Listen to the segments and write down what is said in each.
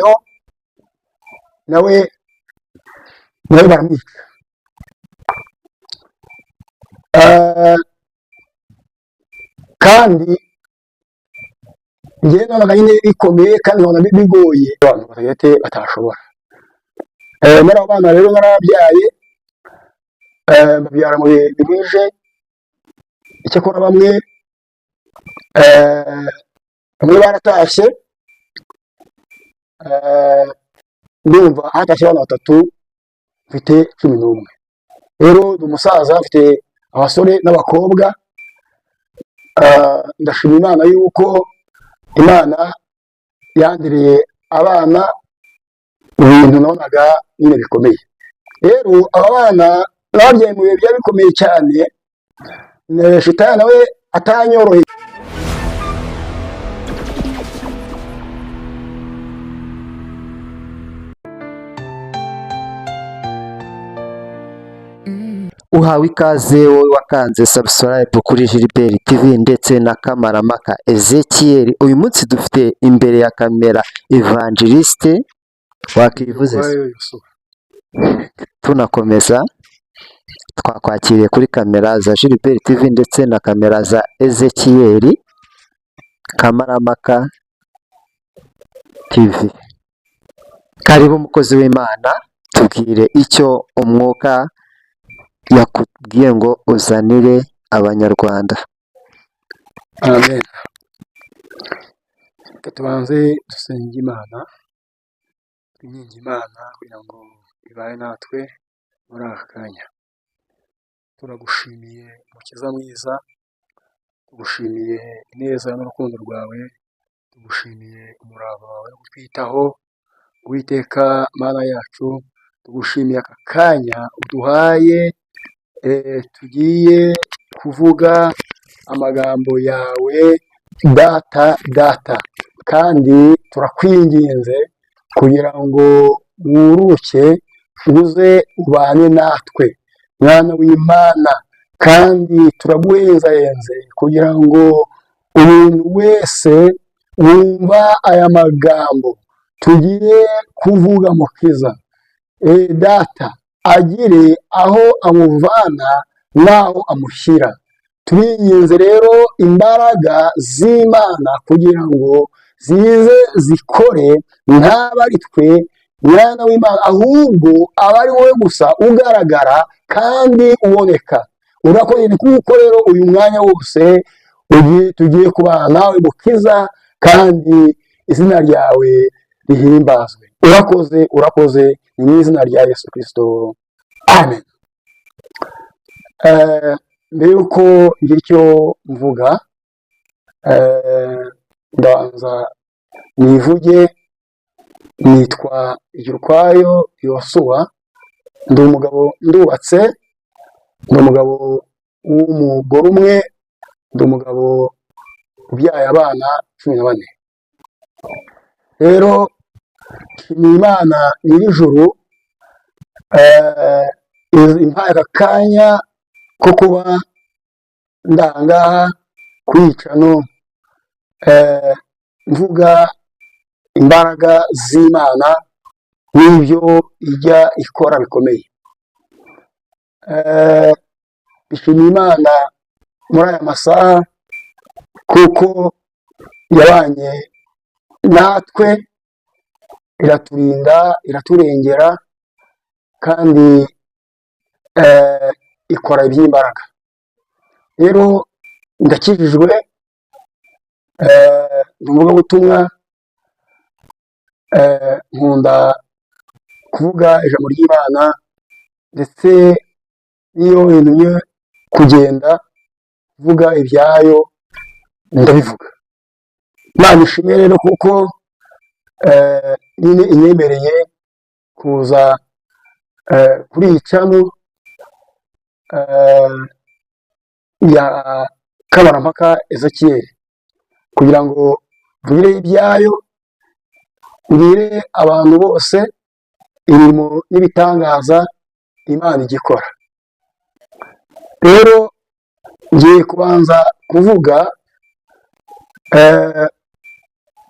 wabayeho nawe baramwica. Kandi njye nabonaga nyine bikomeye kandi nkabona bigoye abantu batashobora. Muri abo bana rero narabyaye, babyara mu bihe bigwije. Icyakora bamwe baratashye, ndumva hatashye abana 3 mfite 11. Rero ndi umusaza mfite abasore n'abakobwa. Ndashima Imana yuko Imana yandireye abana mu bintu nabonaga nyine bikomeye. Rero aba bana babyaye mu bihe byari bikomeye cyane, shitani nawe atanyoroheye. Uhawe ikaze wowe wakanze subscribe kuri Gilbert TV ndetse na Kamarampaka Ezekiel. Uyu munsi dufite imbere ya kamera Evangeliste wakivuze. Tunakomeza twakwakiriye kuri kamera za Gilbert TV ndetse na kamera za Ezekiel Kamarampaka TV. Karibu umukozi w'Imana, tubwire icyo umwuka yakubwiye ngo uzanire abanyarwanda. Amen. Tubanze dusenge Imana, twinginge Imana kugira ngo ibaye natwe muri aka kanya. Turagushimiye Mukiza mwiza, tugushimiye ineza n'urukundo rwawe, tugushimiye umurava wawe gutwitaho. Uwiteka Mana yacu, tugushimiye aka kanya uduhaye, tugiye kuvuga amagambo yawe data, kandi turakwinginze kugira ngo wuruke uze ubane natwe mwana w'Imana. Kandi turaguhenzahenze kugira ngo umuntu wese wumva aya magambo tugiye kuvuga Mukiza data agire aho amuvana n'aho amushyira. Turinginze rero imbaraga z'Imana kugira ngo zize zikore, ntaba ari twe mwana w'Imana, ahubwo aba ari wowe gusa ugaragara kandi uboneka. Urakoze kuko rero uyu mwanya wose tugiye kubana nawe Mukiza, kandi izina ryawe rihimbazwe. Urakoze ni mu izina rya Yesu Kristo, amen. Mbere yuko ngira icyo mvuga, ndabanza nivuge. Nitwa Igirukwayo Yosuwa, ndi umugabo ndubatse, ndi umugabo w'umugore umwe, ndi umugabo ubyaye abana 14. Rero ni Imana nyir'ijuru impaye aka kanya ko kuba ndangaha kwica no mvuga imbaraga z'Imana n'ibyo ijya ikora bikomeye. Bishimiye Imana muri aya masaha kuko yabanye natwe, iraturinda, iraturengera, kandi ikora iby'imbaraga. Rero ndakijijwe, ndi umuvugabutumwa, nkunda kuvuga ijambo ry'Imana, ndetse n'iyo ntumye kugenda kuvuga ibyayo ndabivuga. Imana ishimwe rero kuko nyine inyemereye kuza kuri iyi channel ya Kamarampaka Ezekiel kugira ngo mvugire ibyayo, mbwire abantu bose imirimo n'ibitangaza Imana igikora. Rero ngiye kubanza kuvuga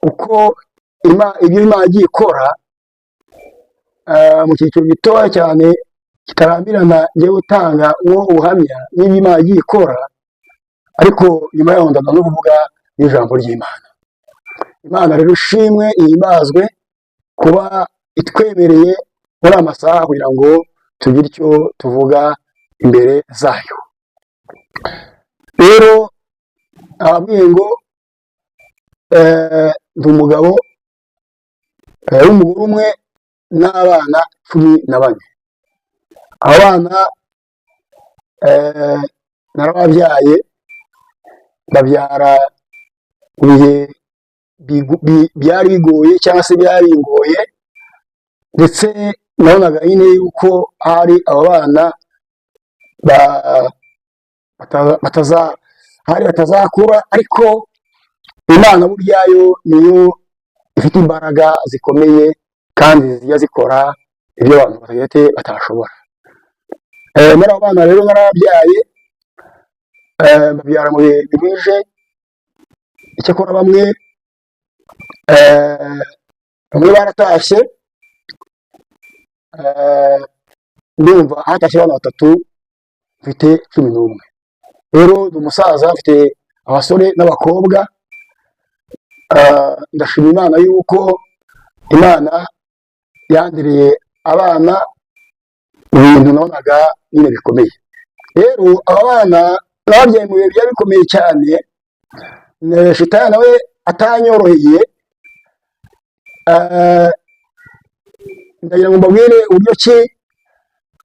uko ibyo Imana igiye ikora mu cyiciro gitoya cyane kitarambirana ngiye gutanga uwo ubuhamya n'ibyo Imana igiye ikora, ariko nyuma yaho ndaza no kuvuga n'ijambo ry'Imana. Imana rero ishimwe ihimbazwe kuba itwemereye muri amasaha kugira ngo tugire icyo tuvuga imbere zayo. Rero ababwiye ngo ndi umugabo w'umugore umwe n'abana 14. Abana narababyaye, babyara mu bihe byari bigoye cyangwa se byari bingoye, ndetse nabonaga nyine yuko hari abo bana batazakura, ariko Imana burya yo niyo ifite imbaraga zikomeye kandi zijya zikora ibyo abantu batashobora. Muri abo bana rero narababyaye, babyara mu bihe bihuje. Icyakora bamwe baratashye, ndumva hatashye abana 3 mfite 11. Rero ndi umusaza mfite abasore n'abakobwa. Ndashima Imana yuko Imana yandireye abana mu bintu nabonaga nyine bikomeye. Rero aba bana nababyaye mu bihe byari bikomeye cyane, shitani nawe atanyoroheye. Ndagira ngo mbabwire uburyo ki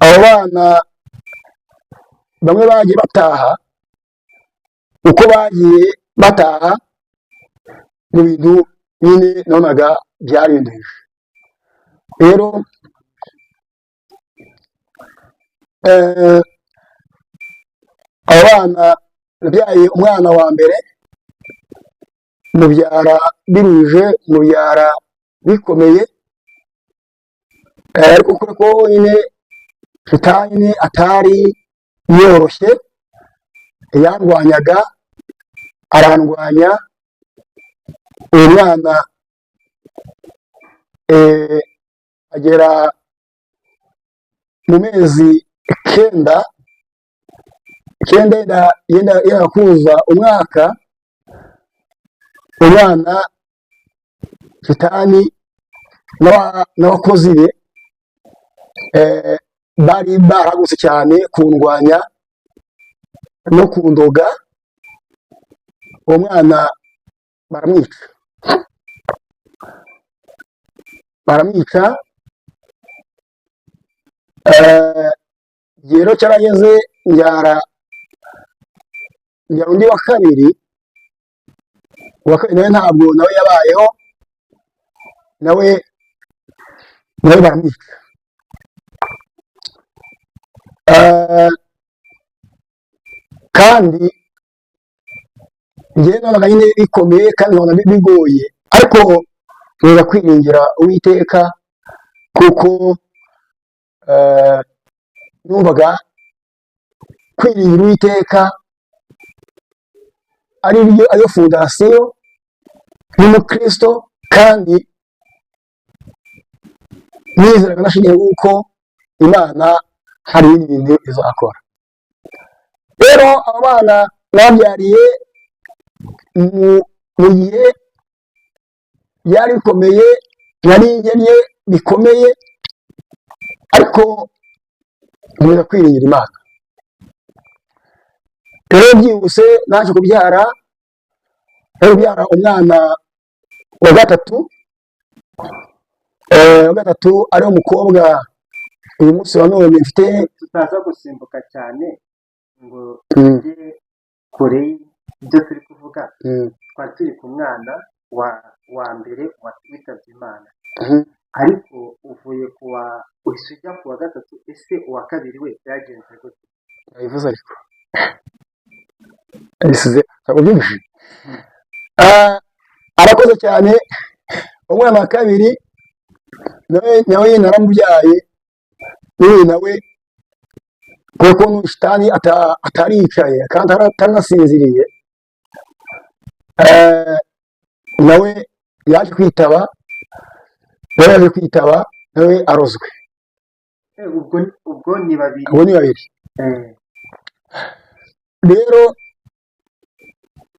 abo bana bamwe bagiye bataha, uko bagiye bataha mu bintu nyine nabonaga byarinduye. Rero abo bana nabyaye umwana wa mbere, mubyara biruje, mubyara bikomeye, ariko kuko nyine shitani atari yoroshye, yandwanyaga, arandwanya. Uyu mwana agera mu mezi 9 yenda kuza umwaka. Umwana shitani n'abakozi be bari baragutse cyane kundwanya no kundoga. Uwo mwana baramwica. Rero cyarageze njyara undi wa kabiri. Uwa kabiri nawe ntabwo nawe yabayeho, nawe baramwica. Kandi njye nabonaga nyine bikomeye kandi nkabona bigoye, ariko nza kwiringira Uwiteka, kuko numvaga kwiringira Uwiteka ariyo fondasiyo y'umukristo, kandi nizeraga nashingiye kuko Imana hari ibindi bintu izakora. Rero abo bana babyariye mu gihe byari bikomeye, nari ngennye bikomeye, ariko nkomeza kwiringira Imana. Rero byihuse naje kubyara umwana wa gatatu ariwo mukobwa uyu munsi wa none mfite. Tutaza gusimbuka cyane ngo tujye kure y'ibyo turi kuvuga. Twari turi ku mwana wa mbere witabye Imana, ariko uvuye uhise ujya ku wa gatatu. Ese uwa kabiri we byagenze gute? Yabivuze ariko abisize ntabwo byinshi. Arakoze cyane. Umwana wa kabiri nawe naramubyaye, nawe kuko shitani atari yicaye kandi atanasinziriye, nawe yaje kwitaba yari yaje kwitaba nawe arozwe. ubwo ni babiri. Abo ni babiri rero,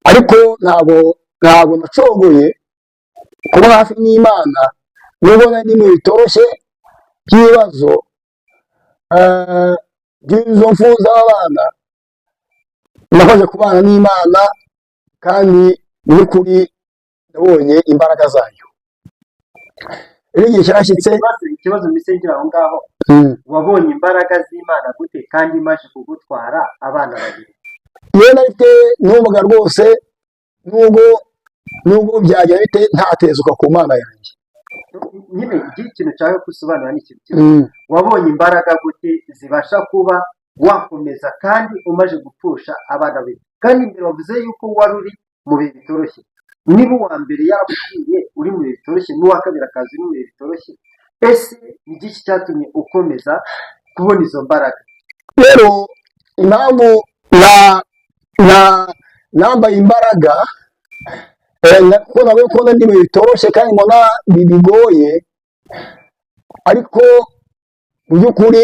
ariko ntabwo nacogoye kuba hafi n'Imana nubwo nari mu bitoroshye by'ibibazo by'izo mfu z'abana. Nakoze kubana n'Imana kandi n'ukuri nabonye imbaraga zayo. Rero igihe cyarashyitse. Ikibazo mbisengera aho ngaho, wabonye imbaraga z'Imana gute kandi imaze kugutwara abana babiri? Yewe narite numvaga rwose nubwo byajya bite ntatezuka ku Mana yanjye. Nyine ikintu cyawe kusobanura ni ikintu wabonye imbaraga gute zibasha kuba wakomeza kandi umaze gupfusha abana be, kandi imbere wavuze yuko wari uri mu bihe bitoroshye. Niba uwa mbere yarabwiye uri mu bihe bitoroshye n'uwa kabiri akaza uri mu bihe bitoroshye, ese ni iki cyatumye ukomeza kubona izo mbaraga? Rero impamvu nambaye imbaraga kuko nabwo ko ndi mu bihe bitoroshye kandi mbona bigoye, ariko mu by'ukuri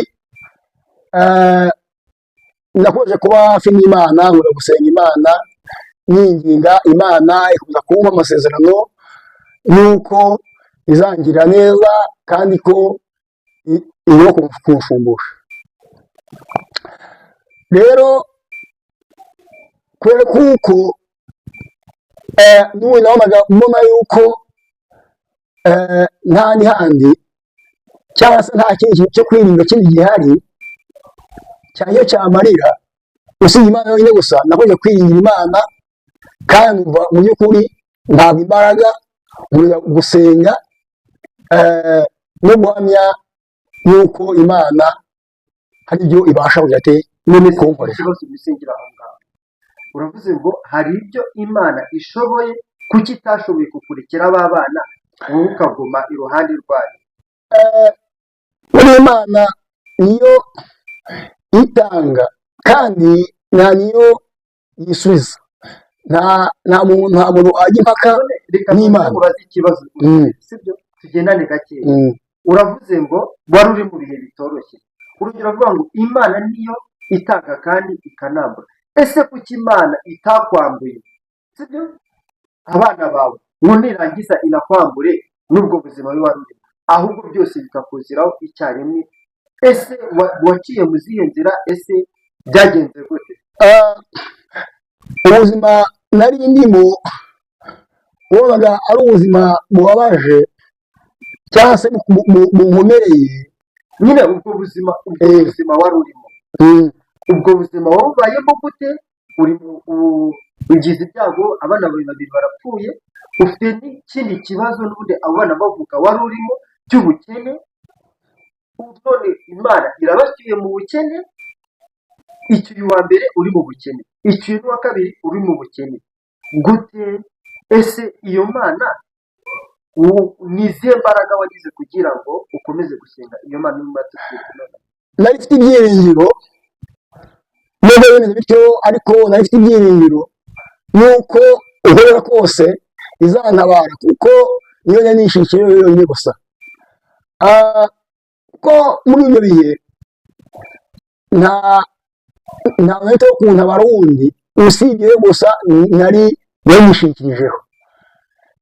nakomeje kuba hafi n'Imana, nkunda gusenga Imana ninginga Imana ikomeza kumpa amasezerano y'uko izangirira neza kandi ko irimo kunshumbusha. Rero kubera kuko n'ubu nabonaga mbona yuko nta n'ihandi cyangwa se nta kindi kintu cyo kwirinda kindi gihari cyangwa cyamarira usibye Imana yonyine gusa, nakomeje kwiringira Imana kandi mu by'ukuri ntabwo imbaraga gusenga no guhamya yuko Imana hari ibyo ibasha kujya n'imikunkorera. Uravuze ngo hari ibyo Imana ishoboye, kuki itashoboye kukurekera aba bana wowe ukaguma iruhande rwayo? Muri Imana niyo itanga kandi niyo yisubiza. Nta muntu ajya impaka n'Imana. Urazi ikibazo sibyo, tugendane gakeya. Uravuze ngo wari uri mu bihe bitoroshye, urugero avuga ngo Imana niyo itanga kandi ikanambura. Ese kuki Imana itakwambuye sibyo abana bawe ngo nirangiza inakwambure n'ubwo buzima wari urimo, ahubwo byose bikakuziraho icyarimwe? Ese waciye mu zihe nzira? Ese byagenze gute? Ubuzima nari ndimo wabonaga ari ubuzima bubabaje cyangwa se bunkomereye. Nyine ubwo buzima wari urimo, ubwo buzima wabubayemo gute? Ugize ibyago abana bawe babiri barapfuye, ufite n'ikindi kibazo n'ubundi abo bana bavuga wari urimo cy'ubukene, none Imana irabacyuye mu bukene, icyuye uwa mbere uri mu bukene, icyuye n'uwa kabiri uri mu bukene gute? Ese iyo Mana ni izihe mbaraga wagize kugira ngo ukomeze gusenga iyo Mana y'umumatutsi? Nari mfite ibyiringiro nubwo bimeze bityo, ariko nari mfite ibyiringiro yuko ukorera kose izantabara, kuko niyo yanishikiye yonyine gusa. Kuko muri ibyo bihe nta mwete wo kuntabara wundi usibye gusa nari yanyishikirijeho.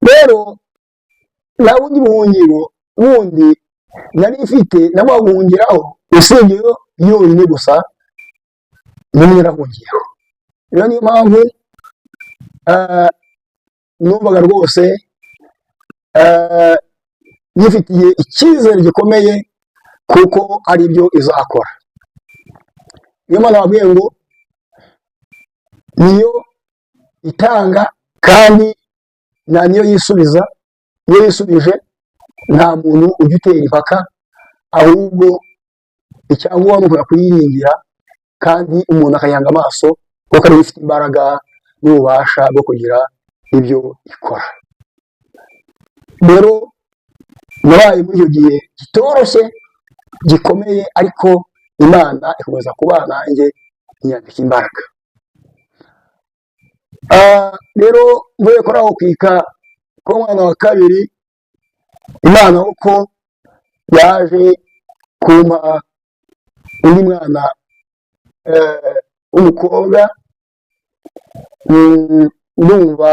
Rero nta bundi buhungiro bundi nari mfite nabwo guhungiraho usibye yonyine gusa niyo narahungiyeho. Rero niyo mpamvu numvaga rwose yifitiye icyizere gikomeye kuko ari ibyo izakora. Niyo mpamvu nababwiye ngo niyo itanga kandi niyo yisubiza. Iyo yisubije nta muntu ujya utera impaka, ahubwo icyangombwa ni ukujya kuyiringira kandi umuntu akayanga amaso kuko ariyo ifite imbaraga n'ububasha bwo kugira ibyo ikora. Rero nabaye muri icyo gihe kitoroshye gikomeye, ariko Imana ikomeza kubana nanjye inyambika imbaraga. Rero mvuye kuri aho kwika k'umwana wa kabiri, imana uko yaje kumpa undi mwana w'umukobwa, ndumva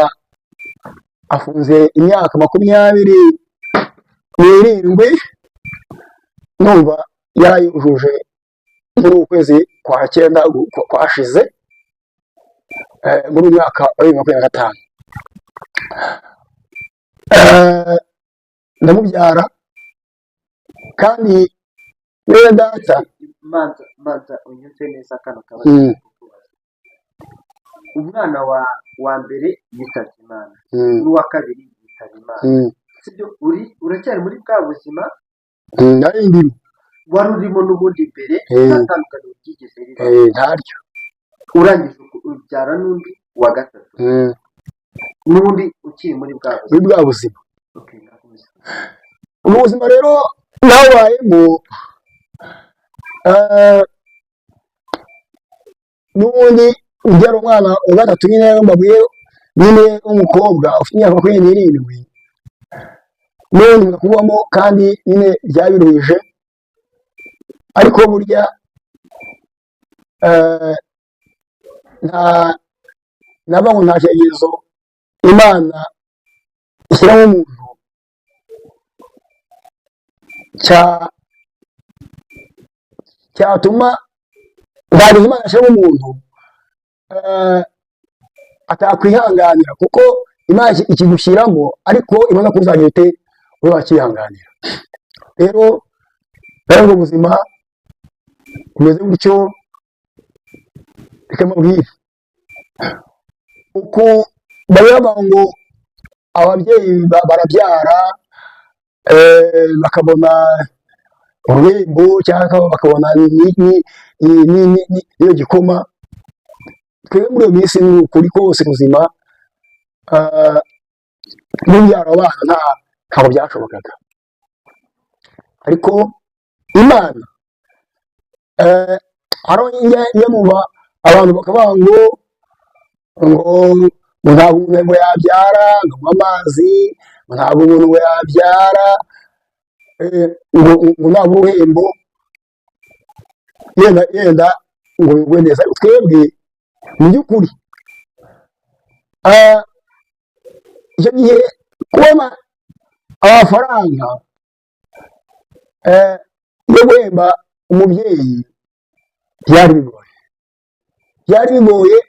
afunze imyaka 27, numva yarayujuje muri ukwezi kwa 9 kwashize, muri mwaka wa 2025. Ndamubyara kandi yewe data manza unyuze neza kano kabazo. Umwana wa mbere yitabye Imana, n'uwa kabiri yitabye Imana, sibyo? Uracyari muri bwa buzima nari ndimo, wari urimo n'ubundi mbere, ntatandukanye byigeze riba ntaryo. urangije ubyara n'undi wa gatatu, n'ubundi ukiri muri bwa buzima. Ubu buzima rero nabayemo, n'ubundi ubyara umwana wa gatatu nyine mbabwiye, nyine w'umukobwa ufite imyaka 27, n'ubundi bigakubamo kandi nyine byabiruhije, ariko burya nava ngo nta cyegezo Imana ishyiramo umuntu cyatuma ntabwo Imana ishyiramo umuntu atakwihanganira, kuko Imana ikigushyiramo ariko ibona ko uzagira ute uzakihanganira. Rero ubwo buzima bumeze gutyo, reka mbabwire uko bavuga ngo ababyeyi barabyara bakabona ururembo cyangwa bakabona n'iyo gikoma. Twebwe muri iyo minsi ni ukuri kose ubuzima n'ubyara abana ntabwo byashobokaga, ariko Imana iyo muba abantu bakavuga ngo ntabwo umuntu yabyara ngo amazi, ntabwo umuntu yabyara ngo ntabwo uruhembo, yenda ngo bigwe neza. Twebwe mu by'ukuri icyo gihe kubona amafaranga yo guhemba umubyeyi byari bigoye.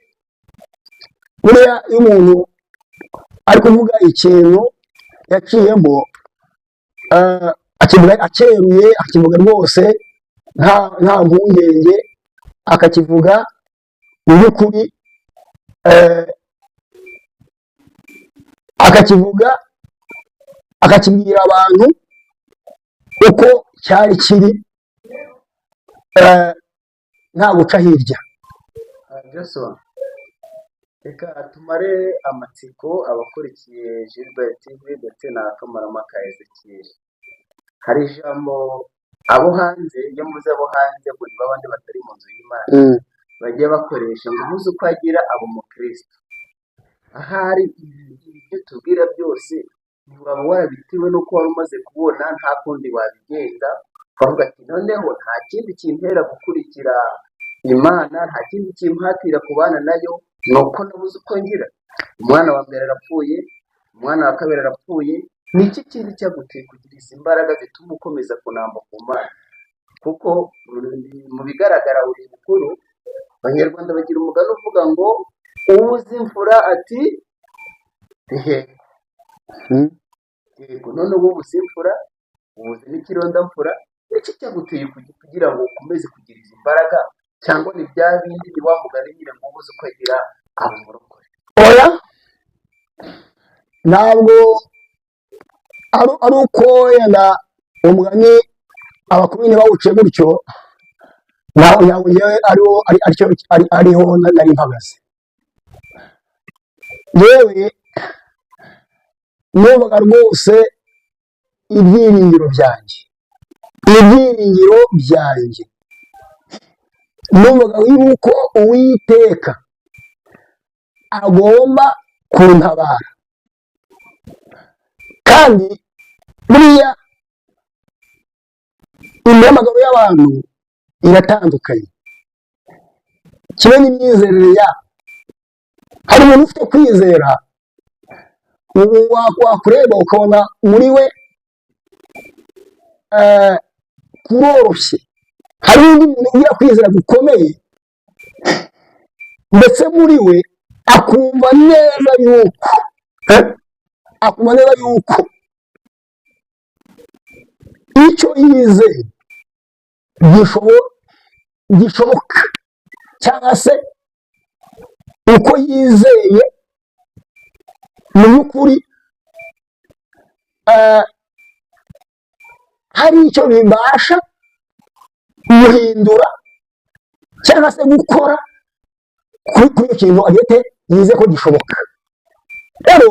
Buriya iyo umuntu ari kuvuga ikintu yaciyemo, akeruye akivuga rwose nta mpungenge, akakivuga mu by'ukuri, akakibwira abantu uko cyari kiri, nta guca hirya. Reka tumare amatsiko abakurikiye Gilbert TV ndetse na Kamarampaka Ezekiel. Hari ijambo abo hanze, iyo mvuze abo hanze ngo ni babandi batari mu nzu y'Imana, bagiye bakoresha ngo uvuze uko agira abo umukristo. Ahari ibyo tubwira byose ntiwaba warabitiwe n'uko wari umaze kubona nta kundi wabigenza, ukavuga ati noneho nta kindi kintera gukurikira Imana, nta kindi kimpatira kubana nayo, nuko nabuze uko ngira. Umwana wa mbere arapfuye, umwana wa kabiri arapfuye, niki kindi cyaguteye kugira izi imbaraga zituma ukomeza kunamba ku Mana? Kuko mu bigaragara uri mukuru. Abanyarwanda bagira umugani uvuga ngo uwuzi imfura ati yego. None ubu uzi imfura, ubuze n'ikironda mfura, iki cyaguteye kugira ngo ukomeze kugira izi imbaraga, cyangwa ni bya bindi ni wa mugani nyine ngo ubuze uko agira abo murokore? Oya, ntabwo ari uko yenda umugani abakomini bawuciye gutyo, ntabwo ngewe ariho nari mpagaze. Yewe numvaga rwose ibyiringiro byanjye, numvaga yuko Uwiteka agomba kuntabara, kandi buriya imyamagaro y'abantu iratandukanye kimwe n'imyizerere yabo. Hari umuntu ufite kwizera wakureba ukabona muri we kuroroshye. Hari undi muntu ugira kwizera gukomeye ndetse muri we akumva neza yuko icyo yizeye gishoboka, cyangwa se uko yizeye mu by'ukuri hari icyo bibasha guhindura cyangwa se gukora kuri icyo kintu agete yize ko gishoboka. Rero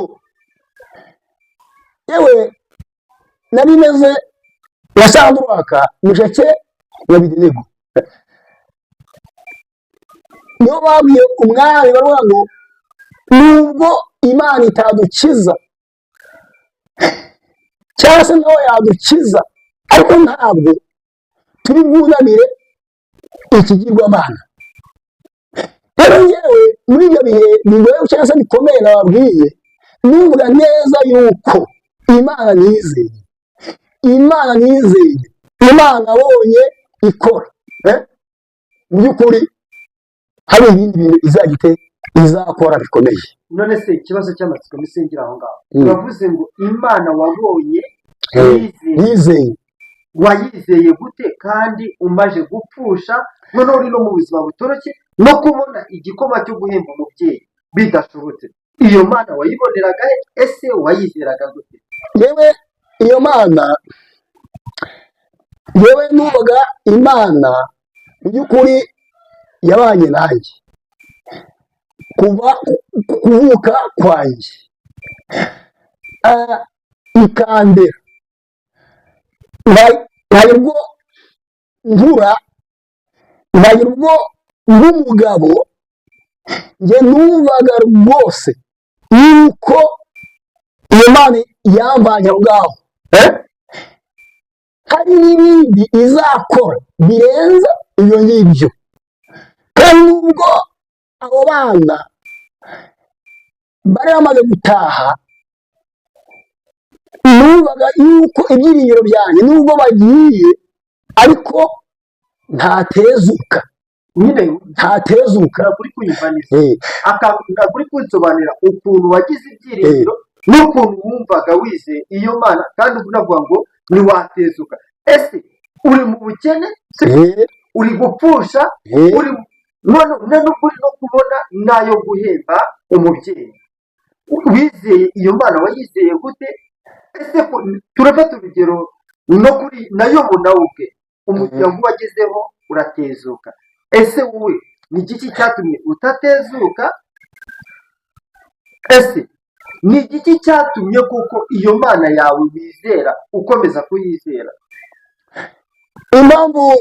yewe nari meze nka Sanduraka Musheke ya Bidenego, niyo babwiye umwami baravuga ngo nubwo Imana itadukiza cyangwa se nawe yadukiza, ariko ntabwo turi bwunamire ikigirwamana. Rero yewe muri ibyo bihe bigoye cyangwa se bikomeye nababwiye, numva neza yuko Imana nizeye, Imana abonye ikora, mu by'ukuri hari ibindi bintu izakora bikomeye. None se ikibazo cy'amatsiko misengera aho ngaho, uravuze ngo Imana wabonye yizeye, wayizeye gute kandi umaje gupfusha, noneho uri no mu buzima butoroshye no kubona igikoma cyo guhemba umubyeyi bidashobotse? Iyo Mana wayiboneraga he? Ese wayizeraga gute? Yewe iyo Mana, yewe numvaga Imana mu by'ukuri yabanye nanjye kuva kuvuka kwanjye, ikandera ntayo ubwo nkura, ntayo ubwo nk'umugabo njye numvaga rwose yuko iyo Mana yambanye aho ngaho hari n'ibindi izakora birenze ibyo ngibyo. Kandi nubwo abo bana bari bamaze gutaha, numvaga yuko ibyiringiro byanjye nubwo bagiye ariko ntatezuka. Kuri kunsobanurira ukuntu wagize ibyiringiro n'ukuntu wumvaga wizeye iyo Mana, kandi unavuga ngo ntiwatezuka. Ese uri mu bukene, uri gupfusha, none uri no kubona nayo guhemba umubyeyi, wizeye iyo Mana wayizeye gute? Ese turafata urugero no kuri nayo nawe ubwe umuryango wagezeho uratezuka. Ese wowe ni igiki cyatumye utatezuka? Ese ni igiki cyatumye kuko iyo Mana yawe wizera ukomeza kuyizera? Impamvu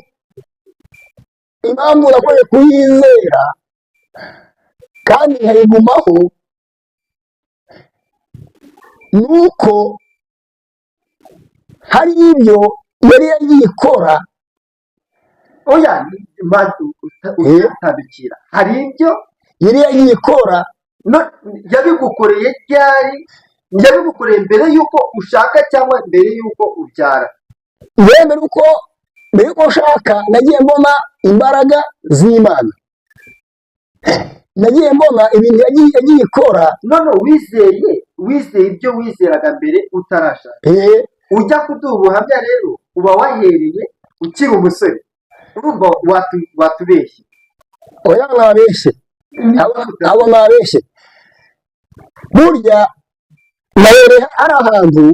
nakoze kuyizera kandi nkayigumaho nuko hari ibyo yari yagiye ikora. Oya, utabikira, hari ibyo yari yagiye ikora yabigukoreye ryari? Yabigukoreye mbere y'uko ushaka cyangwa mbere y'uko ubyara? mbere yuko ushaka nagiye mbona imbaraga z'Imana, nagiye mbona ibintu yagiye ikora. None wizeye ibyo wizeraga mbere utarashaka. Ujya kuduha ubuhamya rero uba wahereye ukiri umusore, urumva watubeshye. Oya nabeshye, abo nabeshye. Burya nahereye ari ahantu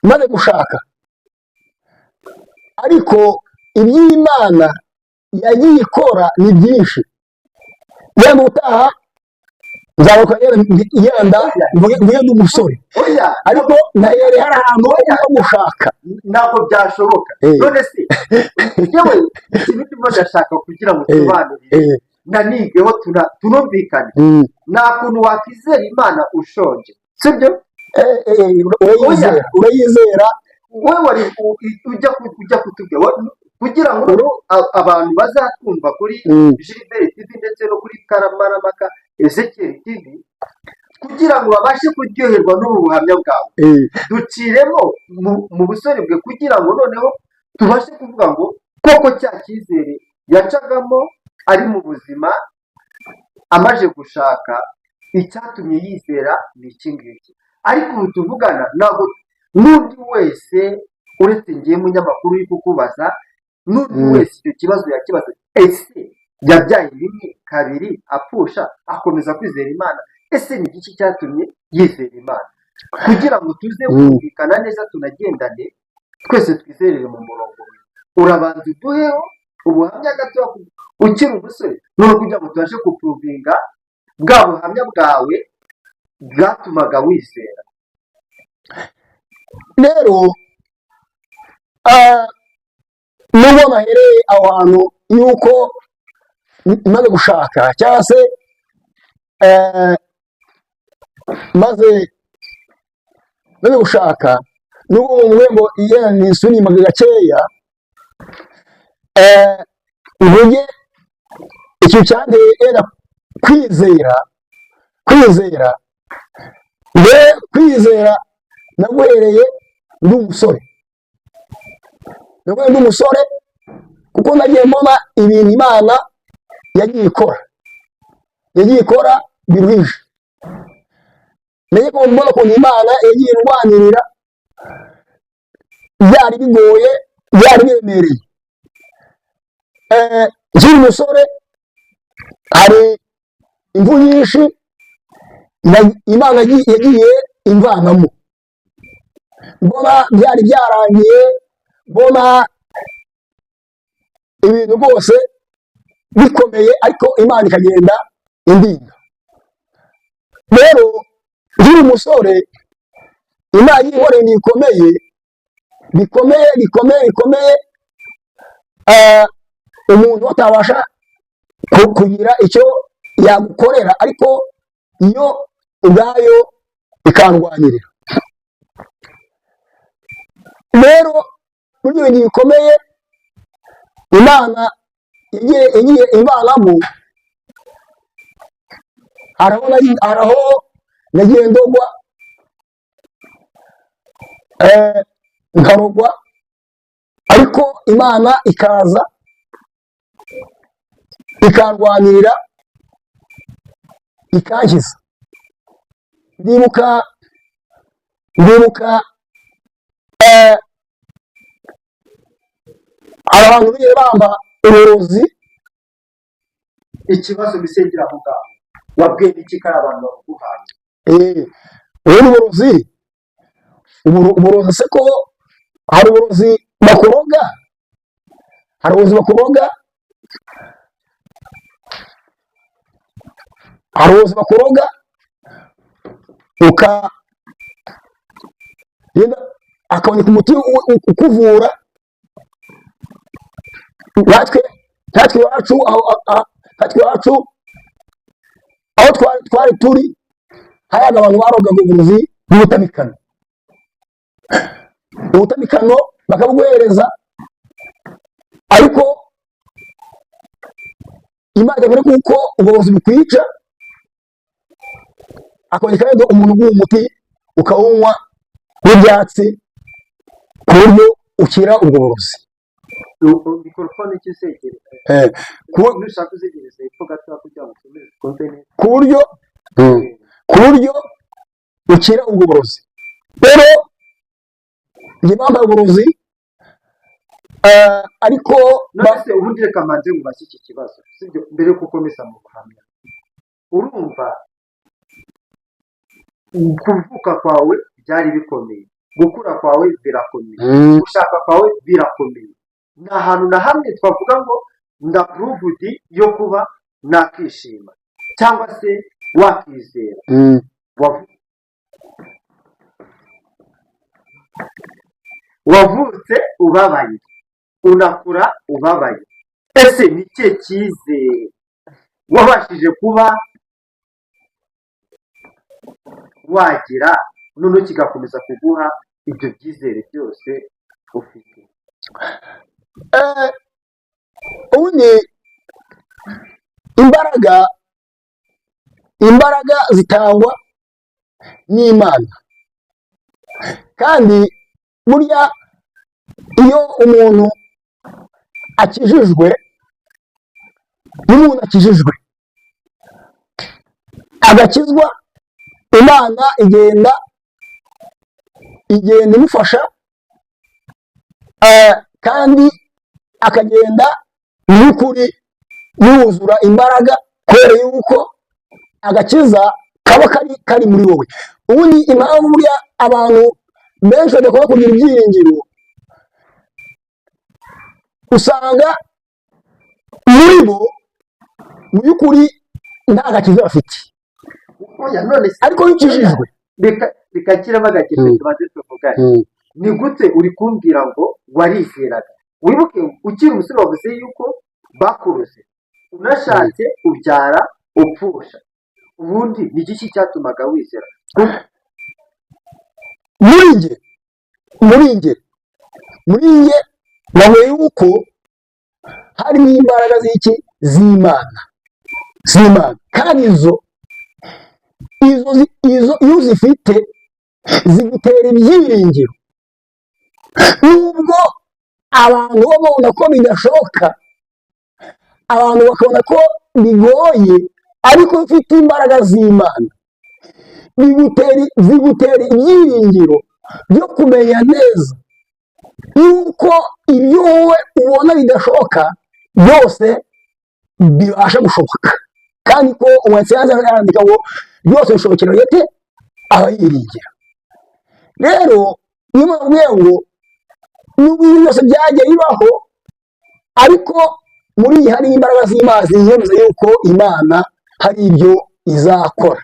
maze gushaka, ariko iby'Imana yagiye ikora ni byinshi. Yenda utaha nzaruka yenda mvuge n'umusore, ariko nahereye hari ahantu ho gushaka. Ntabwo byashoboka. None se yewe ikintu ndimo ndashaka kugira ngo tubanurire nanigeho tunumvikane, nta kuntu wakwizera Imana ushonje, sibyo? urayizera wowe wari ujya kutubwira kugira ngo abantu bazatwumva kuri Gilbert TV ndetse no kuri Kamarampaka Ezekiel TV kugira ngo babashe kuryoherwa n'ubu buhamya bwawe duciremo mu busore bwe kugira ngo noneho tubashe kuvuga ngo koko cya cyizere yacagamo ari mu buzima amaze gushaka icyatumye yizera ni iki ngiki. Ariko ubu tuvugana ntabwo n'undi wese uretse ngiye munyamakuru uri kukubaza n'undi wese icyo kibazo yakibaza ese yabyaye rimwe kabiri apfusha akomeza kwizera Imana, ese ni iki cyatumye yizera Imana kugira ngo tuze kumvikana neza tunagendane twese twizerere mu murongo we. Urabanza uduheho ubuhamya gato ukiri umusore none kugira ngo tubashe kupuruvinga bwa buhamya bwawe bwatumaga wizera. rero nubwo nahereye aho hantu yuko maze gushaka cyangwa se maze gushaka nubwo mu ngo iyo nisunimaga gakeya mvuge icyo cyanteye era kwizera naguhereye ndi umusore kuko nagiye mbona ibintu Imana yagiye ikora biruhije. nagiye mbona ukuntu Imana yagiye irwanirira byari bigoye byari biremereye. nkiri umusore hari imvu nyinshi Imana yagiye imvanamo, mbona byari byarangiye, mbona ibintu rwose bikomeye ariko Imana ikagenda indinda. rero nkiri umusore Imana yinkoreye bikomeye umuntu atabasha kugira icyo yagukorera ariko iyo ubwayo ikandwanirira. rero muri ibyo bintu bikomeye Imana yagiye imvanamo, hari aho nagiye ndogwa nkarogwa ariko Imana ikaza ikandwanirira ikankiza. ndibuka abantu bigiye bamba uburozi. Ikibazo bisengera aho ngaho wabwiye iki kari abantu baguhaye? uburozi se ko hari uburozi bakuroga, akaboneka umuti ukuvura. natwe iwacu aho twari turi hayaga abantu barogaga uburozi ubutamikano bakabuguhereza ariko Imana ikabona kuko ubwo burozi bukwica, akaboneka rero umuntu uguha umuti ukawunywa w'ibyatsi ku buryo ukira ubwo burozi. mikorofone cy'isegere nushaka uzegereza epfo gato kugira ngo ukomeze twumve neza ku buryo ukira ubwo burozi. rero njye bambaye uburozi ariko none ubundi reka mbanze mubashye iki kibazo sibyo mbere yo gukomeza mu buhamya. urumva kuvuka kwawe byari bikomeye, gukura kwawe birakomeye, gushaka kwawe birakomeye, nta hantu na hamwe twavuga ngo ndapuruvudi yo kuba nakishima cyangwa se wakizera. wavutse ubabaye unakura ubabaye, ese ni cye cyizere wabashije kuba wagira noneho kigakomeza kuguha ibyo byizere byose ufite. ubundi imbaraga zitangwa n'Imana, kandi burya iyo umuntu akijijwe agakizwa, Imana igenda imufasha, kandi akagenda n'ukuri yuzura imbaraga, kubera yuko agakiza kaba kari muri wowe. ubundi impamvu burya abantu benshi badakora kugira ibyiringiro, usanga muri bo mu by'ukuri nta gakiza bafite, ariko iyo ukijijwe reka kiramo agakiza tubanze tuvugane. Ni gute uri kumbwira ngo warizeraga? Wibuke ukiri umusore wavuze yuko bakuroze, unashatse ubyara upfusha, ubundi ni iki cyatumaga wizera? muri njye nawe yuko harimo imbaraga z'Imana, kandi izo iyo uzifite zigutera ibyiringiro, nubwo abantu babona ko bidashoboka, abantu bakabona ko bigoye, ariko ufite imbaraga z'Imana zigutera ibyiringiro byo kumenya neza yuko ibyo wowe ubona bidashoboka byose bibasha gushoboka, kandi ko umwanditsi yandika ngo byose bishobokera yete abayiringira. rero niyo mpamvu ngo nubwo ibintu byose byagiye bibaho, ariko muri iyi hari imbaraga z'Imana ziyemeza yuko Imana hari ibyo izakora.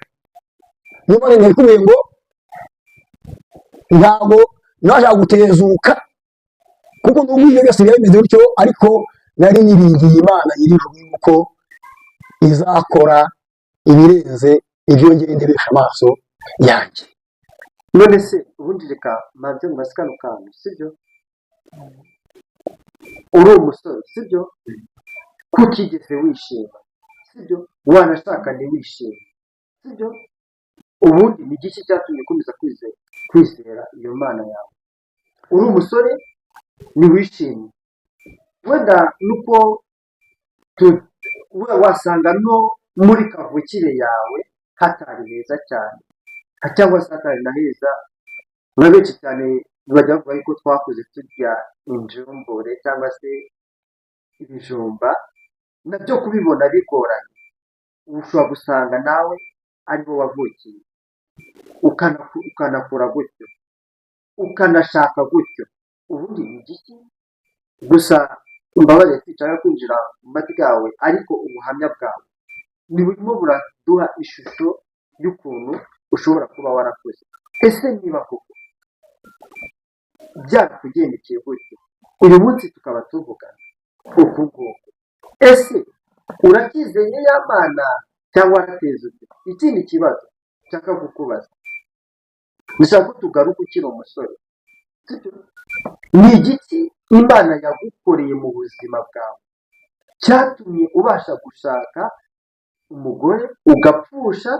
niyo mpamvu nakubwiye ngo ntabwo nashaka gutezuka, kuko nubwo ibyo byose biba bimeze bityo, ariko nari niringiye Imana nyir'ijuru yuko izakora ibirenze ibyo njye ndebesha amaso yanjye. None se ubundi reka manze mu masikano kantu, sibyo? Uri umusore, sibyo? Kutigeze wishima, sibyo? Wanashaka ntiwishime, sibyo? Ubundi ni iki cyatumye ukomeza kwizera iyo Mana yawe? Uri umusore ntiwishimye, wenda nuko wasanga no muri kavukire yawe hatari heza cyane, cyangwa se hatari na heza. Na benshi cyane bajya bavuga yuko twakuze turya injumbure cyangwa se ibijumba, nabyo kubibona bigoranye. Ushobora gusanga nawe aribo wavukiye, ukanakura gutyo, ukanashaka gutyo. Ubundi ni igiki? Gusa imbabazi zishaka kwinjira mu matwi yawe, ariko ubuhamya bwawe ni burimo buraduha ishusho y'ukuntu ushobora kuba warakoze. Ese niba koko byarakugendekeye gutyo, uyu munsi tukaba tuvugana uku nguku, ese urakizeye ya Mana cyangwa waratezutse? Ikindi kibazo nshaka kukubaza, nshaka ko tugaruka ukiri umusore, ni igiki Imana yagukoreye mu buzima bwawe cyatumye ubasha gushaka umugore ugapfusha,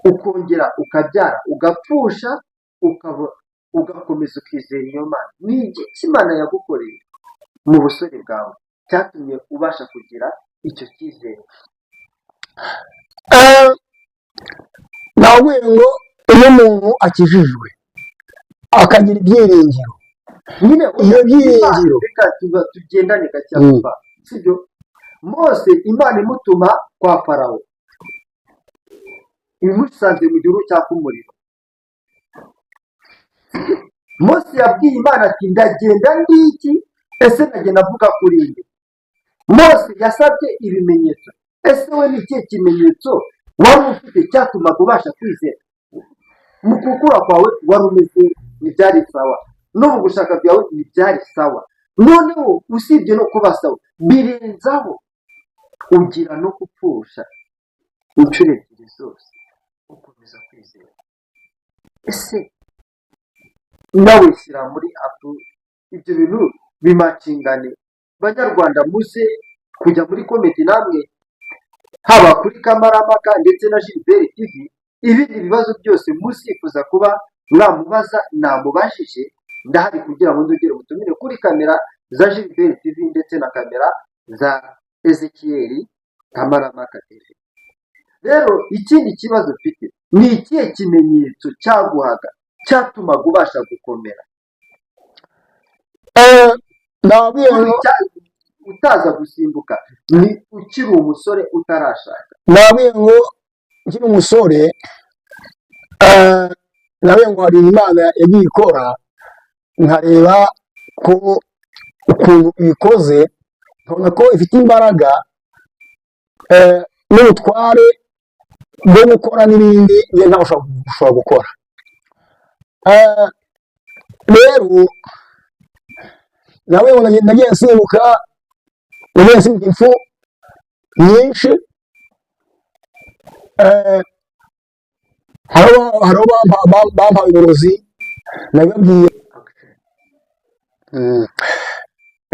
ukongera ukabyara ugapfusha, ugakomeza ukizera iyo Mana? Ni igiki Imana yagukoreye mu busore bwawe cyatumye ubasha kugira icyo cyizere? Nawe ngo iyo umuntu akijijwe akagira ibyiringiro, nyine iyo byiringiro reka tugendane gacyapa, sibyo? Mose Imana imutuma kwa Farawo, imusanze mu gihugu cyaka umuriro. Mose yabwiye Imana ati ndagenda ngiki, ese ndagenda avuga kuri nde? Mose yasabye ibimenyetso, ese we ni ikihe kimenyetso wari ufite cyatumaga ubasha kwizera? Mu gukura kwawe wari umeze ntibyari sawa, no mu gushaka byawe ntibyari sawa, noneho usibye no kuba sawa birenzaho ugira no gupfusha inshuro ebyiri zose ukomeza kwizera. ese nawe shyira muri apu ibyo bintu bimacingane. Banyarwanda muze kujya muri komenti namwe, haba kuri Kamarampaka ndetse na Gilbert TV, ibindi bibazo byose musifuza kuba mwamubaza namubajije, ndahari kugira ngo ndugire mutumire kuri kamera za Gilbert TV ndetse na kamera za Ezekiel Kamarampaka TV. Rero ikindi kibazo mfite, ni ikihe kimenyetso cyaguhaga cyatumaga ubasha gukomera nabwiye ngo utaza gusimbuka ni ukiri umusore utarashaka? nabwiye ngo nkiri umusore, nabwiye ngo hari Imana yagiye ikora, nkareba ko ukuntu ibikoze, nkabona ko ifite imbaraga n'ubutware bwo gukora n'ibindi njye ntawe ushobora gukora. Rero nawe nagiye nsimbuka impfu nyinshi, hariho bampaye uburozi nabibabwiye.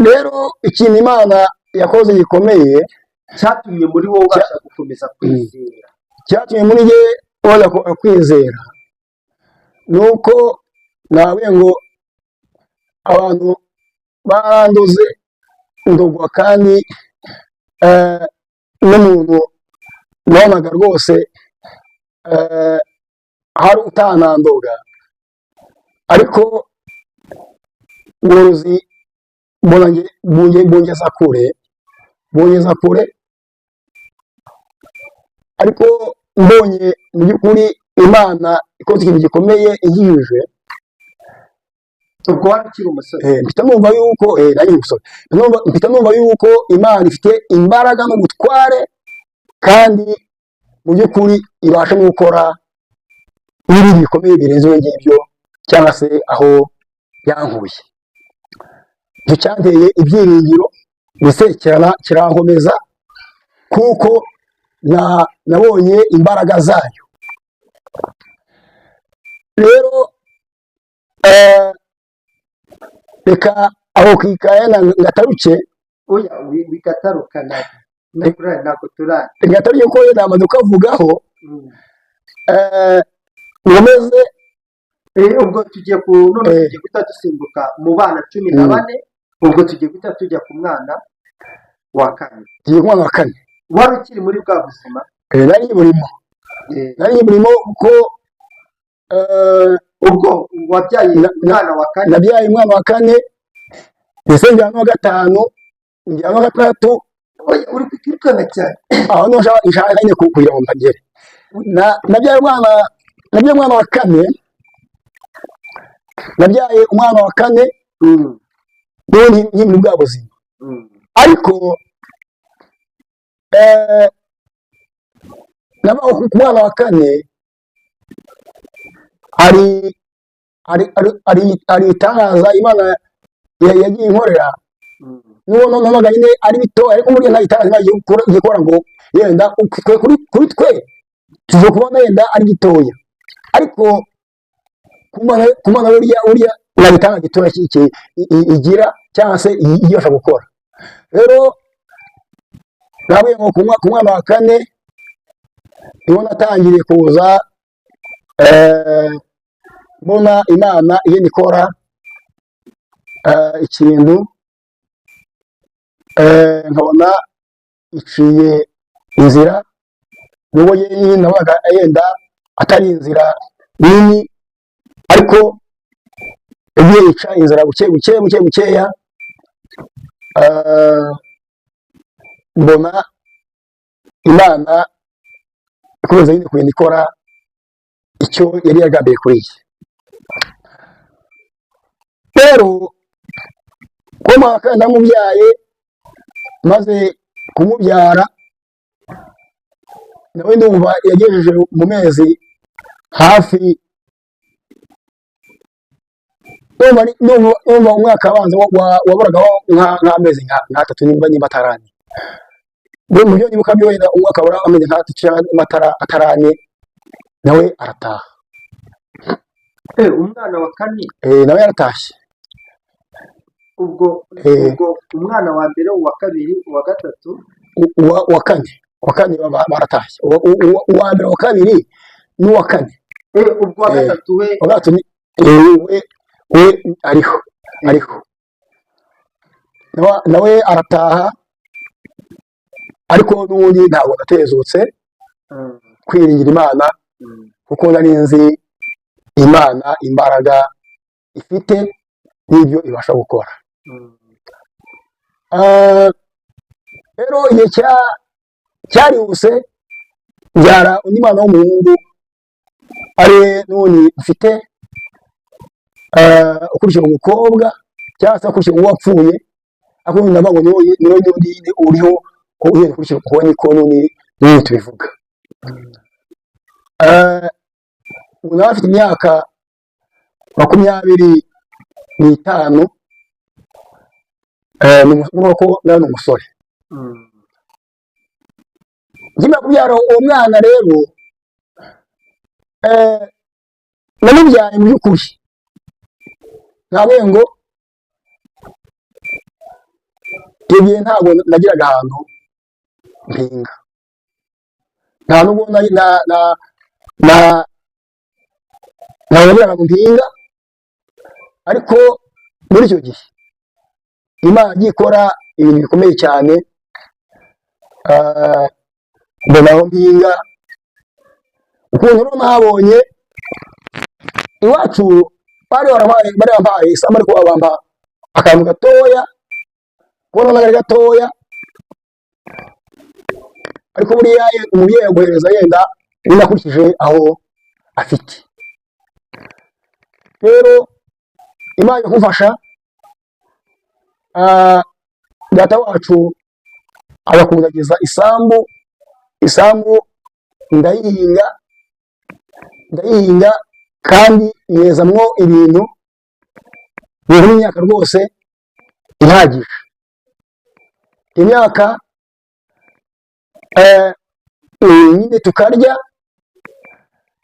Rero ikintu Imana yakoze gikomeye cyatumye muri wowe ubasha gukomeza kwizera, cyatumye muri njye ubasha kwizera, ni uko nabwiye ngo abantu baranduze ndugwa, kandi n'umuntu nabonaga rwose hari utanandoga, ariko uburozi bungeza kure, ariko mbonye mu by'ukuri Imana ikoze ikintu gikomeye igihije. ubwo wari ukiri umusore mpita numva yuko nari umusore, mpita numva yuko Imana ifite imbaraga n'ubutware, kandi mu by'ukuri ibasha no gukora n'ibindi bikomeye birenze ibyo ngibyo, cyangwa se aho yankuye. Icyo cyanteye ibyiringiro ndetse kirankomeza, kuko nabonye imbaraga zayo. Rero reka aho kwikaya ngataruke, oya bigatarukana ntabwo turane ngataruke ko namaze kukavugaho. Nkomeze ubwo tugiye guhita dusimbuka mu bana 14, ubwo tugiye guhita tujya ku mwana wa 4. wari ukiri muri bwa buzima? nari burimo kuko ubwo wabyaye umwana wa 4? nabyaye umwana wa 4, ndetse njyana wa 5, njyana wa 6. uri kwirukana cyane aho no nshaka nyine kugira ngo mpagere. Nabyaye umwana wa 4, nabyaye umwana wa 4 n'ubundi bwa buzima, ariko nabaho ku mwana wa 4 hari itangaza Imana yagiye inkorera, n'ubu nabaga nyine ari bito, ariko muri nta itangaza gikora ngo yenda kuri twe tuzo kubona yenda ari gitoya, ariko kumana burya nabitanga gitoya igira, cyangwa se ibasha gukora. Rero nabwiye ngo ku mwana wa 4 niho natangiriye kuza mbona Imana igenda ikora ikintu, nkabona iciye inzira, nubwo nabaga yenda atari inzira nini, ariko yagiye yica inzira bukeya. Mbona Imana ikomeza nyine kugenda ikora icyo yari yagambiriye kuri iyi. Rero ko mwaka ndamubyaye, maze kumubyara nawe ndumva yagejeje mu mezi hafi, numva umwaka abanza waburagaho nk'amezi nk'atatu nimba atarane. Mu byo nibuka byo wenda umwaka wabura amezi nk'atatu cyangwa atarane, nawe arataha. umwana wa kane nawe yaratashye. ubwo umwana wa mbere, uwa kabiri, uwa gatatu, wa kane baratashye. Uwa mbere, wa kabiri n'uwa kane. ubwo wa gatatu we ariho nawe arataha, ariko n'ubundi ntabwo natezutse kwiringira Imana, kuko nari nzi Imana imbaraga ifite n'ibyo ibasha gukora. Rero igihe cyarihuse mbyara undi mwana w'umuhungu, ari n'ubundi mfite, ukurikira umukobwa cyangwa se ukurikira uwapfuye, ariko ndavuga ngo niwe nyine uriho uhereye ukurikira kuko niko n'ubundi tubivuga. ubu nawe afite imyaka 25, ni ko nawe ni umusore. Nkimara kubyara uwo mwana rero, namubyaye mu by'ukuri ntabwo ngo igihe ntabwo nagiraga ahantu mpinga, nta nubwo nagiraga ahantu mpinga, ariko muri icyo gihe Imana igiye ikora ibintu bikomeye cyane. Mbona aho mpinga, ukuntu rero nahabonye iwacu bari bampaye isambu, ariko bampa akantu gatoya, kubona n'agari gatoya, ariko buriya umubyeyi aguhereza yenda binakurikije aho afite. Rero Imana ikagufasha, data wacu agakundagiza isambu ndayihinga kandi yezamwo ibintu bihura imyaka rwose ihagije. Imyaka nyine tukarya,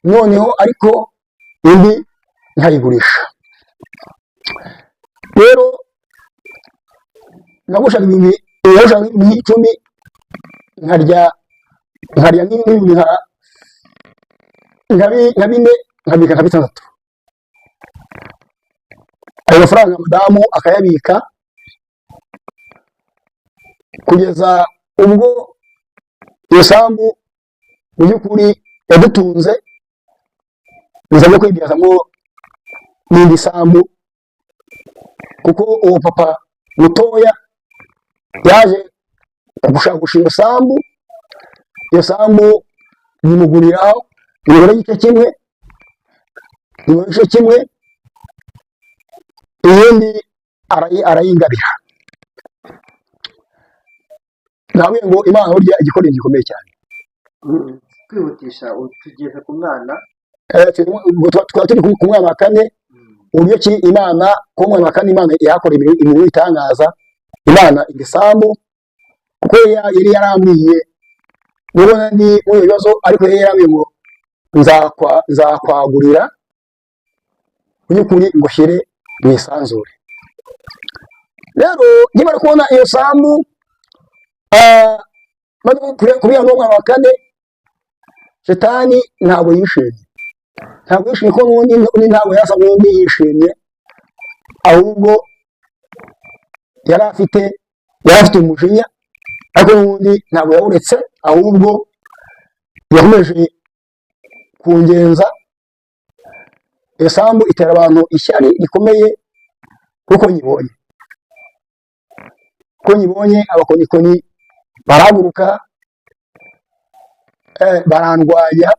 noneho ariko indi nkayigurisha. Rero nagushaga ibintu 10, nkarya nk'ibintu nka 4, nkabika nka 6. Ayo mafaranga madamu akayabika kugeza ubwo iyo sambu mu by'ukuri yadutunze, biza no kwibyazamo n'indi sambu, kuko uwo papa mutoya yaje gushakisha iyo sambu yimuguriraho ibiro igice kimwe, iyindi arayingabira. Nawe ngo Imana burya igikora gikomeye cyane. Kwihutisha tugeze ku mwana, twaba turi ku mwana wa 4, uburyo ki Imana ku mwana wa 4 Imana yakora ibintu bitangaza. Imana igisambu, kuko yari yarambwiye nubwo ndi mu bibazo, ariko yari yarambwiye ngo nzakwagurira by'ukuri ngushyire mu isanzure. Rero nkimara kubona iyo sambu, kubera n'uwo mwana wa 4, Shetani ntabwo yishimye, ko n'undi ntabwo yasa n'undi yishimye, ahubwo yari afite umujinya, ariko n'ubundi ntabwo yawuretse, ahubwo yakomeje kungenza. Iyo sambu itera abantu ishyari rikomeye, kuko nyibonye abakonikoni barahaguruka, barandwanya,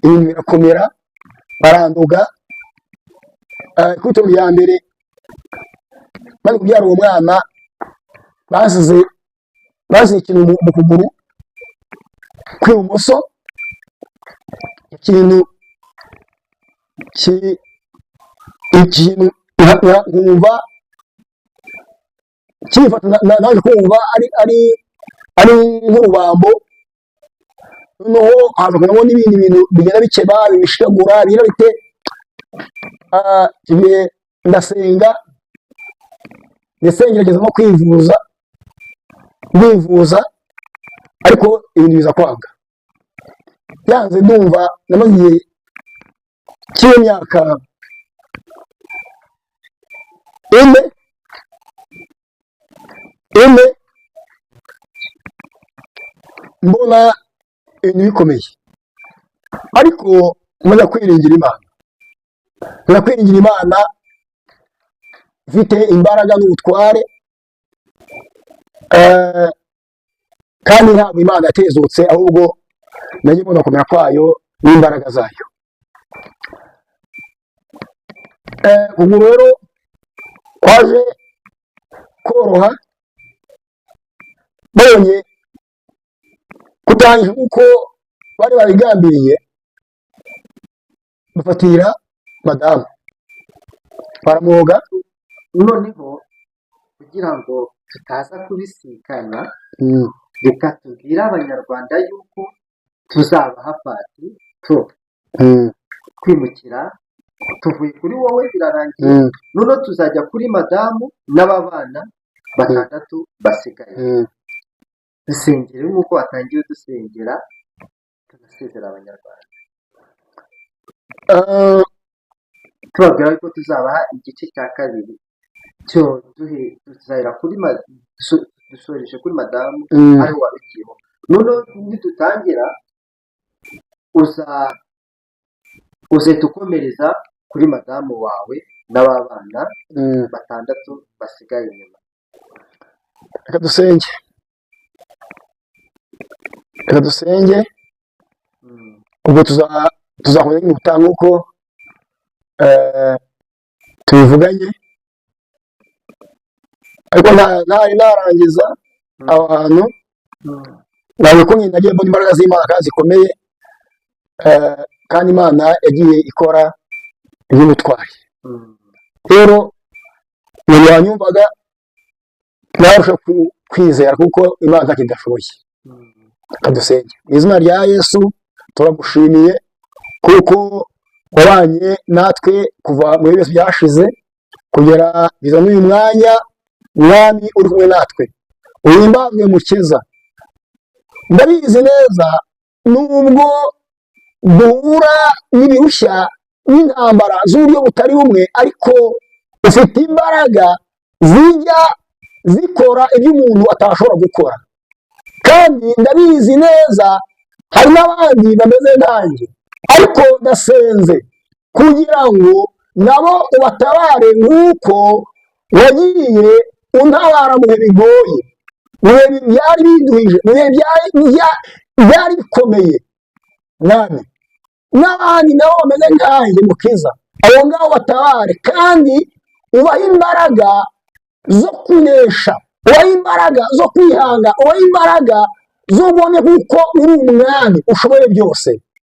ibintu birakomera, baranduga. Ikubitiro rya mbere, maze kubyara uwo mwana, basize ikintu mu kuguru kw'ibumoso, ikintu nkumva kifata, naje kumva ari nk'urubambo, noneho havugamo n'ibindi bintu bigenda bikeba bibishagura bigira bite igihe ndasenga ndetse ngerageza no kwivuza ariko ibintu biza kwanga byanze ndumva namaze igihe cy'imyaka ine mbona ibintu bikomeye ariko maze kwiringira Imana ifite imbaraga n'ubutware kandi ntabwo Imana yatezutse ahubwo najye mbona kumera kwayo n'imbaraga zayo. Ubu rero kwaje koroha babonye kutangije uko bari babigambiriye bafatira madamu baramwoga. noneho kugira ngo tutaza kubisikana reka tubwire abanyarwanda yuko tuzabaha pati kwimukira tuvuye kuri wowe birarangiye noneho tuzajya kuri madamu n'ababana batandatu basigaye dusengere nk'uko watangiye dusengera tugasezera abanyarwanda tubabwira ko tuzabaha igice cya kabiri cyo tuzahera kuri dusoreje kuri madamu ariho wabikiyeho noneho nidutangira uzahita ukomereza kuri madamu wawe n'ababana batandatu basigaye inyuma. Reka dusenge ubwo tuzakomeza gutanga uko tubivuganye ariko ntari narangiza abantu ntabwo ko nyine nagiye mbona imbaraga z'Imana kandi zikomeye kandi Imana yagiye ikora iby'ubutwari. Rero umuntu wanyumvaga narusha kwizera kuko Imana ntacyo idashoboye. Kadusenge mu izina rya Yesu turagushimiye kuko wabanye natwe kuva mu bihe byashize kugera biza n'uyu mwanya mwami uri kumwe natwe uhimbazwe mukiza. Ndabizi neza nubwo duhura n'ibirushya n'intambara z'uburyo butari bumwe ariko ufite imbaraga zijya zikora ibyo umuntu atashobora gukora kandi ndabizi neza hari n'abandi bameze nkanjye ariko ndasenze kugira ngo nabo ubatabare nk'uko wagiye untabara mu bihe bigoye mu bihe byari biduhije mu bihe byari bikomeye mwami n'abandi nabo bameze nkanjye mukiza abo ngabo batabare kandi ubaha imbaraga zo kunesha ubaha imbaraga zo kwihanga ubaha imbaraga zo kubona kuko uri umwami ushoboye byose